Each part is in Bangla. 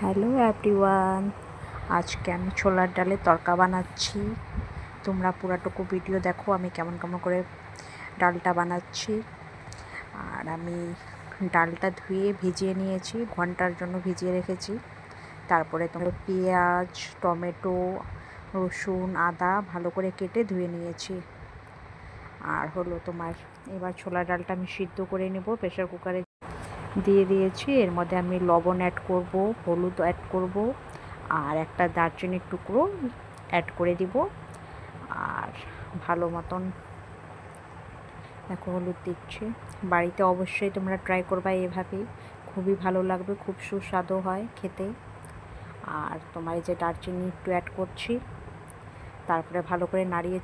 হ্যালো এভরিওয়ান, আজকে আমি ছোলার ডালের তরকা বানাচ্ছি। তোমরা পুরাটুকু ভিডিও দেখো আমি কেমন কেমন করে ডালটা বানাচ্ছি। আর আমি ডালটা ধুয়ে ভিজিয়ে নিয়েছি, ঘন্টার জন্য ভিজিয়ে রেখেছি। তারপরে তোমার পেঁয়াজ, টমেটো, রসুন, আদা ভালো করে কেটে ধুয়ে নিয়েছি। আর হলো তোমার এবার ছোলার ডালটা আমি সিদ্ধ করে নেব, প্রেসার কুকারে দিয়ে দিয়েছি। এর মধ্যে আমি লবণ অ্যাড করব, হলুদ অ্যাড করব, আর একটা দারচিনির টুকরো অ্যাড করে দিব। আর ভালো মতন দেখো হলুদ দিচ্ছি। বাড়িতে অবশ্যই তোমরা ট্রাই করবা এভাবেই, খুবই ভালো লাগবে, খুব সুস্বাদু হয় খেতে। আর তোমার এই যে দারচিনি একটু অ্যাড করছি, তারপরে ভালো করে নাড়িয়ে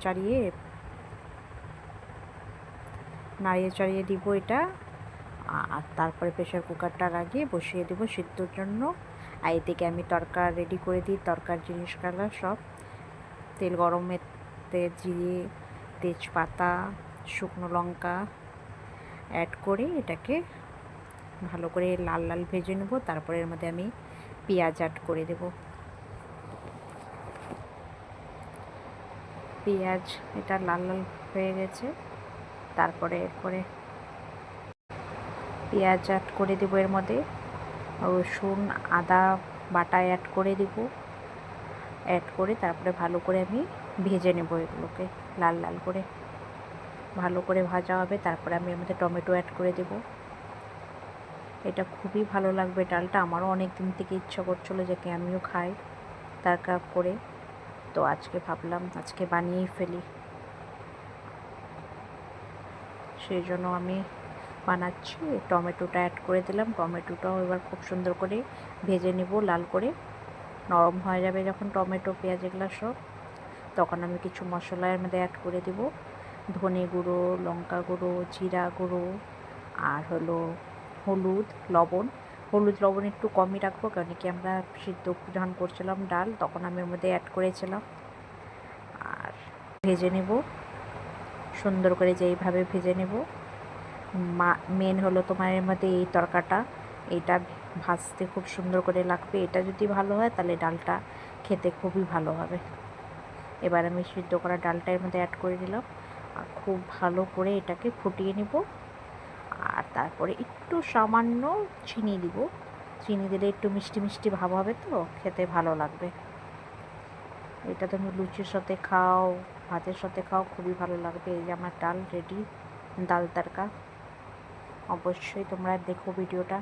চাড়িয়ে দিব এটা। আর তারপরে প্রেসার কুকারটা লাগিয়ে বসিয়ে দেবো সিদ্ধর জন্য। আর এদিকে আমি তরকা রেডি করে দিই, তরকার জিনিসগুলো সব তেল গরমেতে জিরে, তেজপাতা, শুকনো লঙ্কা অ্যাড করে এটাকে ভালো করে লাল লাল ভেজে নেব। তারপরে এর মধ্যে আমি পেঁয়াজ অ্যাড করে দেব। পেঁয়াজ এটা লাল লাল হয়ে গেছে, তারপরে এরপরে পেঁয়াজ অ্যাড করে দেবো, এর মধ্যে রসুন আদা বাটা অ্যাড করে দেব। অ্যাড করে তারপরে ভালো করে আমি ভেজে নেব, এগুলোকে লাল লাল করে ভালো করে ভাজা হবে। তারপরে আমি এর মধ্যে টমেটো অ্যাড করে দেব। এটা খুবই ভালো লাগবে ডালটা, আমারও অনেক দিন থেকে ইচ্ছা করছিলো যে আমিও খাই তরকা করে। তো আজকে ভাবলাম আজকে বানিয়েই ফেলি, সেই জন্য আমি বানাচ্ছি। টমেটোটা অ্যাড করে দিলাম, টমেটোটাও এবার খুব সুন্দর করে ভেজে নেব লাল করে। নরম হয়ে যাবে যখন টমেটো পেঁয়াজ এগুলো সব, তখন আমি কিছু মশলা এর মধ্যে অ্যাড করে দেব। ধনে গুঁড়ো, লঙ্কা গুঁড়ো, জিরা গুঁড়ো, আর হলো হলুদ লবণ একটু কমই রাখবো, কারণ কি আমরা সিদ্ধ যখন করছিলাম ডাল তখন আমি ওর মধ্যে অ্যাড করেছিলাম। আর ভেজে নেব সুন্দর করে, যেইভাবে ভেজে নেব। মেন হলো তোমার এর মধ্যে এই তরকাটা, এটা ভাজতে খুব সুন্দর করে লাগবে। এটা যদি ভালো হয় তাহলে ডালটা খেতে খুবই ভালো হবে। এবার আমি সিদ্ধ করা ডালটা এর মধ্যে অ্যাড করে দিলাম, আর খুব ভালো করে এটাকে ফুটিয়ে নেব। আর তারপরে একটু সামান্য চিনি দিব, চিনি দিলে একটু মিষ্টি মিষ্টি ভাব হবে, তো খেতে ভালো লাগবে। এটা তুমি লুচির সাথে খাও, ভাতের সাথে খাও, খুবই ভালো লাগবে। এই যে আমার ডাল রেডি, ডাল তরকা। অবশ্যই তোমরা দেখো ভিডিওটা।